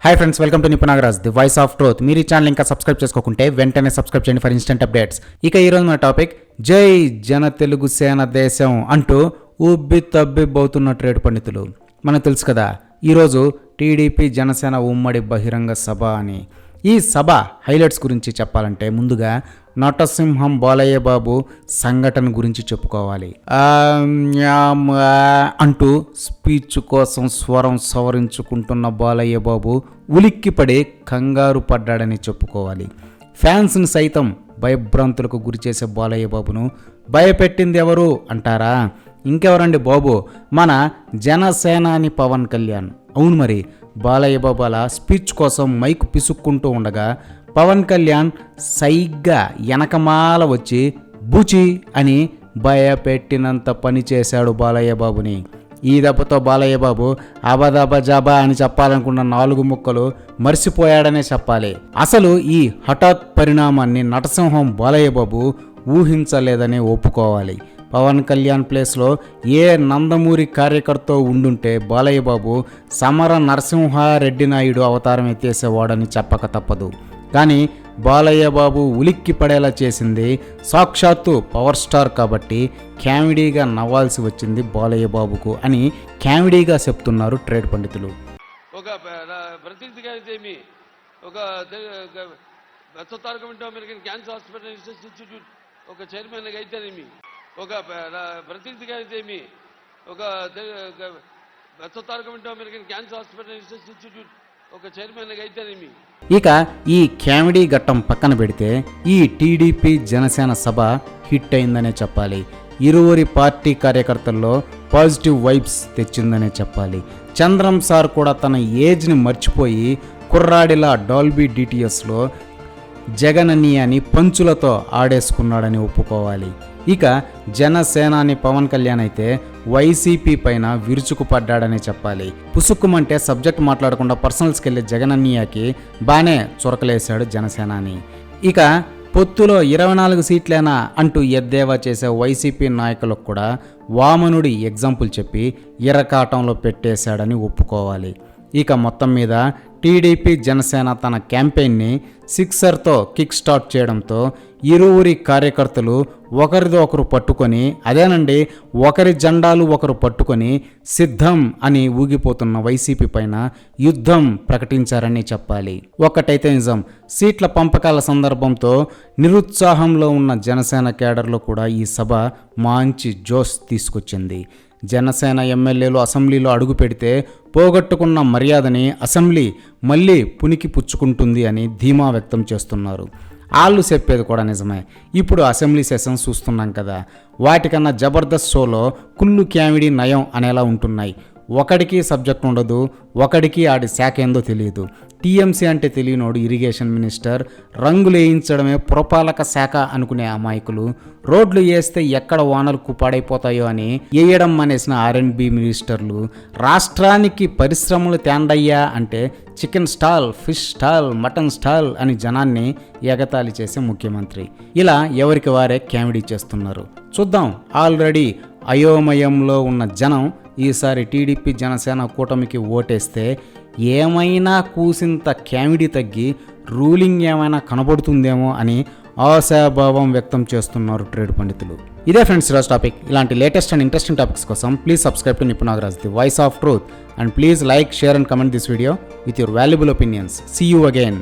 Hi friends, welcome to Nipunagaraj the voice of truth. మీరు ఈ channel ఇంకా సబ్స్క్రైబ్ చేసుకోకుంటే వెంటనే సబ్స్క్రైబ్ చేయండి ఫర్ ఇన్స్టెంట్ అప్డేట్స్. ఇక ఈరోజు మన టాపిక్ జై జన తెలుగు సేన దేశం అంటూ ఉబ్బి తబ్బిబ్బవుతున్న ట్రేడ్ పండితులు. మనకు తెలుసు కదా, ఈరోజు టీడీపీ జనసేన ఉమ్మడి బహిరంగ సభ అని. ఈ సభ హైలైట్స్ గురించి చెప్పాలంటే ముందుగా నటసింహం బాలయ్య బాబు సంఘటన గురించి చెప్పుకోవాలి. అంటూ స్పీచ్ కోసం స్వరం సవరించుకుంటున్న బాలయ్య బాబు ఉలిక్కిపడి కంగారు పడ్డాడని చెప్పుకోవాలి. ఫ్యాన్స్ని సైతం భయభ్రాంతులకు గురి చేసే బాలయ్య బాబును భయపెట్టింది ఎవరు అంటారా? ఇంకెవరండి బాబు, మన జనసేనాని పవన్ కళ్యాణ్. అవును మరి, బాలయ్య బాబు అలా స్పీచ్ కోసం మైక్ పిసుక్కుంటూ ఉండగా పవన్ కళ్యాణ్ సైగ్గా వెనకమాల వచ్చి బూచి అని భయపెట్టినంత పని చేశాడు బాలయ్య బాబుని. ఈ దెబ్బతో బాలయ్య బాబు అబదబజాబా అని చెప్పాలనుకున్న 4 ముక్కలు మర్చిపోయాడనే చెప్పాలి. అసలు ఈ హఠాత్ పరిణామాన్ని నటసింహం బాలయ్య బాబు ఊహించలేదని ఒప్పుకోవాలి. పవన్ కళ్యాణ్ ప్లేస్లో ఏ నందమూరి కార్యకర్త ఉండుంటే బాలయ్య బాబు సమర నరసింహారెడ్డి నాయుడు అవతారం ఎత్తేసేవాడని చెప్పక తప్పదు. కానీ బాలయ్య బాబు ఉలిక్కి పడేలా చేసింది సాక్షాత్తు పవర్ స్టార్ కాబట్టి కామెడీగా నవ్వాల్సి వచ్చింది బాలయ్య బాబుకు అని కామెడీగా చెప్తున్నారు ట్రేడ్ పండితులు. ఒక ప్రతినిధిగా అయితే ఒక అమెరికన్ క్యాన్సర్ హాస్పిటల్ ఇన్స్టిట్యూట్ ఒక చైర్మన్గా అయితేనేమి, ఒక ప్రతినిధిగా అయితే ఒక అమెరికన్ క్యాన్సర్ హాస్పిటల్ ఇన్స్టిట్యూట్ ఒక చైర్మన్గా అయితేనేమి. ఇక ఈ కామెడీ ఘట్టం పక్కన పెడితే ఈ టీడీపీ జనసేన సభ హిట్ అయిందనే చెప్పాలి. ఇరువురి పార్టీ కార్యకర్తల్లో పాజిటివ్ వైబ్స్ తెచ్చిందనే చెప్పాలి. చంద్రం సార్ కూడా తన ఏజ్ని మర్చిపోయి కుర్రాడిలా డాల్బీ డిటిఎస్లో జగనన్నీయని పంచులతో ఆడేసుకున్నాడని ఒప్పుకోవాలి. ఇక జనసేనాని పవన్ కళ్యాణ్ అయితే వైసీపీ పైన విరుచుకుపడ్డాడని చెప్పాలి. పుసుక్కుమంటే సబ్జెక్ట్ మాట్లాడకుండా పర్సనల్స్కి వెళ్ళే జగనన్నయ్యకి బానే చొరకలేశాడు జనసేనాని. ఇక పొత్తులో 24 సీట్లేనా అంటూ ఎద్దేవా చేసే వైసీపీ నాయకులకు కూడా వామనుడి ఎగ్జాంపుల్ చెప్పి ఇరకాటంలో పెట్టేశాడని ఒప్పుకోవాలి. ఇక మొత్తం మీద టీడీపీ జనసేన తన క్యాంపెయిన్ని సిక్సర్తో కిక్ స్టార్ట్ చేయడంతో ఇరువురి కార్యకర్తలు ఒకరిదో ఒకరు పట్టుకొని, అదేనండి ఒకరి జెండాలు ఒకరు పట్టుకొని సిద్ధం అని ఊగిపోతున్న వైసీపీ పైన యుద్ధం ప్రకటించారని చెప్పాలి. ఒక్కటైతే నిజం, సీట్ల పంపకాల సందర్భంతో నిరుత్సాహంలో ఉన్న జనసేన కేడర్లో కూడా ఈ సభ మంచి జోష్ తీసుకొచ్చింది. జనసేన ఎమ్మెల్యేలు అసెంబ్లీలో అడుగు పెడితే పోగొట్టుకున్న మర్యాదని అసెంబ్లీ మళ్ళీ పునికి పుచ్చుకుంటుంది అని ధీమా వ్యక్తం చేస్తున్నారు. వాళ్ళు చెప్పేది కూడా నిజమే. ఇప్పుడు అసెంబ్లీ సెషన్స్ చూస్తున్నాం కదా, వాటికన్నా జబర్దస్త్ షోలో కుళ్ళు కామెడీ నయం అనేలా ఉంటున్నాయి. ఒకడికి సబ్జెక్ట్ ఉండదు, ఒకడికి ఆడి శాఖ ఏందో తెలియదు. టీఎంసీ అంటే తెలియనోడు ఇరిగేషన్ మినిస్టర్, రంగులు వేయించడమే పురపాలక శాఖ అనుకునే అమాయకులు, రోడ్లు వేస్తే ఎక్కడ వానలు పాడైపోతాయో అని వేయడం మానేసిన R&B మినిస్టర్లు, రాష్ట్రానికి పరిశ్రమలు తేండయ్యా అంటే chicken stall, fish stall, mutton stall అని జనాన్ని ఎగతాళి చేసే ముఖ్యమంత్రి. ఇలా ఎవరికి వారే కామెడీ చేస్తున్నారు. చూద్దాం, ఆల్రెడీ అయోమయంలో ఉన్న జనం ఈసారి టీడీపీ జనసేన కూటమికి ఓటేస్తే ఏమైనా కూసింత కామెడీ తగ్గి రూలింగ్ ఏమైనా కనబడుతుందేమో అని ఆశాభావం వ్యక్తం చేస్తున్నారు ట్రేడ్ పండితులు. ఇదే ఫ్రెండ్స్ ఈరోజు టాపిక్. ఇలాంటి లేటెస్ట్ అండ్ ఇంట్రెస్టింగ్ టాపిక్స్ కోసం please subscribe to Nipunagaraj the voice of truth and please like, share and comment this video with your valuable opinions. See you again.